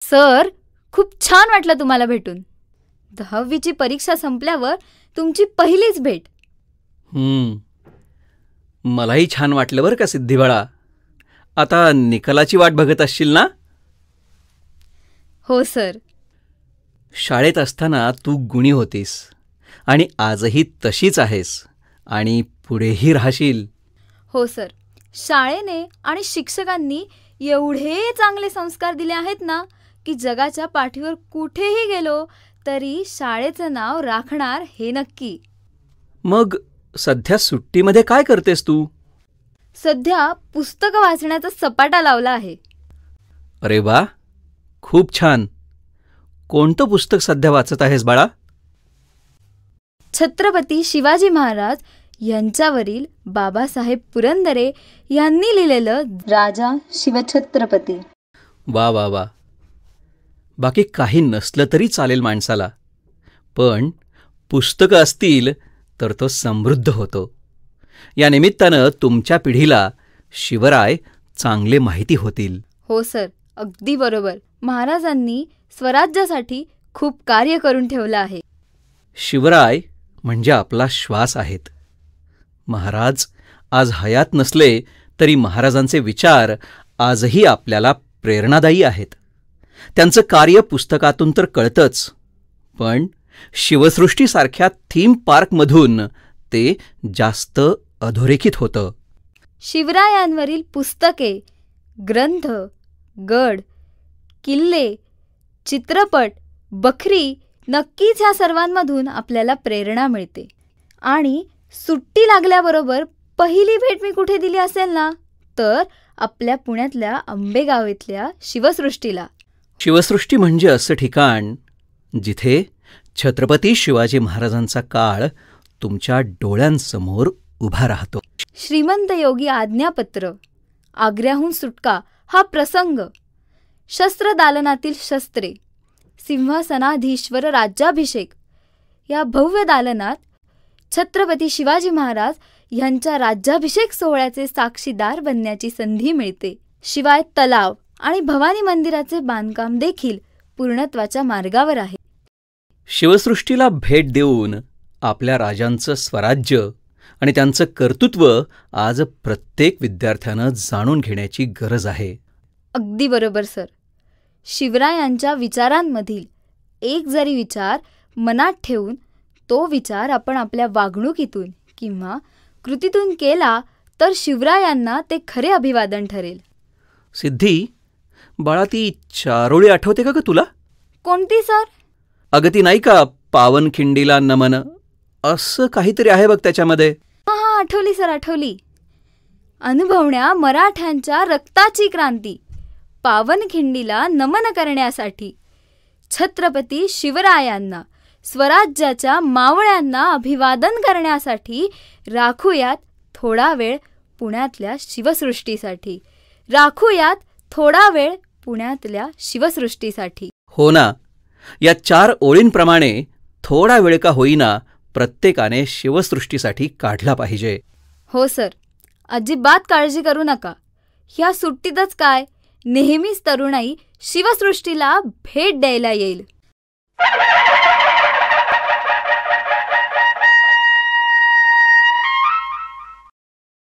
Sir, खूप छान वाटलं तुम्हाला भेटून. 10वीची परीक्षा संपल्यावर तुमची पहिलीच भेट. मलाही छान वाटलं बरं का सिद्धी बाळा. आता निकालाची वाट बघत असशील ना? हो सर. शाळेत असताना तू गुणी होतीस आणि आजही तशीच आहेस आणि पुढेही राहशील. हो सर. शाळेने आणि शिक्षकांनी एवढे चांगले संस्कार दिले आहेत ना की जगाच्या पाठीवर कुठेही गेलो तरी शाळेचं नाव राखणार हे नक्की. मग सध्या सुट्टीमध्ये काय करतेस तू? सध्या पुस्तकं वाचण्याचा सपाटा लावला आहे. अरे वा, खूप छान. कोणतं पुस्तक सध्या वाचत आहेस बाळा? छत्रपती शिवाजी महाराज यांच्यावरील बाबासाहेब पुरंदरे यांनी लिहिलेलं राजा शिवछत्रपती. वा वा वा. बाकी काही नसलं तरी चालेल माणसाला, पण पुस्तकं असतील तर तो समृद्ध होतो. या निमित्तानं तुमच्या पिढीला शिवराय चांगले माहिती होतील. हो सर, अगदी बरोबर. महाराजांनी स्वराज्यासाठी खूप कार्य करून ठेवलं आहे. शिवराय म्हणजे आपला श्वास आहेत. महाराज आज हयात नसले तरी महाराजांचे विचार आजही आपल्याला प्रेरणादायी आहेत. त्यांचं कार्य पुस्तकातून तर कळतंच, पण शिवसृष्टीसारख्या थीम पार्कमधून ते जास्त अधोरेखित होतं. शिवरायांवरील पुस्तके, ग्रंथ, गड, किल्ले, चित्रपट, बखरी, नक्कीच ह्या सर्वांमधून आपल्याला प्रेरणा मिळते. आणि सुट्टी लागल्याबरोबर पहिली भेट मी कुठे दिली असेल ना, तर आपल्या पुण्यातल्या आंबेगाव इथल्या शिवसृष्टीला. शिवसृष्टी म्हणजे असं ठिकाण जिथे छत्रपती शिवाजी महाराजांचा काळ तुमच्या डोळ्यांसमोर उभा राहतो. श्रीमंत योगी आज्ञापत्र, आग्र्याहून सुटका हा प्रसंग, शस्त्रदालनातील शस्त्रे, सिंहासनाधीश्वर राज्याभिषेक, या भव्य दालनात छत्रपती शिवाजी महाराज यांच्या राज्याभिषेक सोहळ्याचे साक्षीदार बनण्याची संधी मिळते. शिवाय तलाव आणि भवानी मंदिराचे बांधकाम देखील पूर्णत्वाच्या मार्गावर आहे. शिवसृष्टीला भेट देऊन आपल्या राजांचं स्वराज्य आणि त्यांचं कर्तृत्व आज प्रत्येक विद्यार्थ्यानं जाणून घेण्याची गरज आहे. अगदी बरोबर सर. शिवरायांच्या विचारांमधील एक जरी विचार मनात ठेवून तो विचार आपण आपल्या वागणुकीतून किंवा कृतीतून केला तर शिवरायांना ते खरे अभिवादन ठरेल. सिद्धी बाळा, ती चारोळी आठवते का ग तुला? कोणती सर? अगं ती नाही का, पावनखिंडीला नमन, असं काहीतरी आहे बघ त्याच्यामध्ये. हा, आठवली सर, आठवली. अनुभवण्या मराठ्यांच्या रक्ताची क्रांती, पावनखिंडीला नमन करण्यासाठी छत्रपती शिवरायांना, स्वराज्याच्या मावळ्यांना अभिवादन करण्यासाठी राखूयात थोडा वेळ पुण्यातल्या शिवसृष्टीसाठी. राखूयात थोडा वेळ पुण्यातल्या शिवसृष्टीसाठी. हो ना, या 4 ओळींप्रमाणे थोडा वेळ का होईना प्रत्येकाने शिवसृष्टीसाठी काढला पाहिजे. हो सर, अजिबात काळजी करू नका. ह्या सुट्टीतच काय, नेहमीच तरुणाई शिवसृष्टीला भेट द्यायला येईल.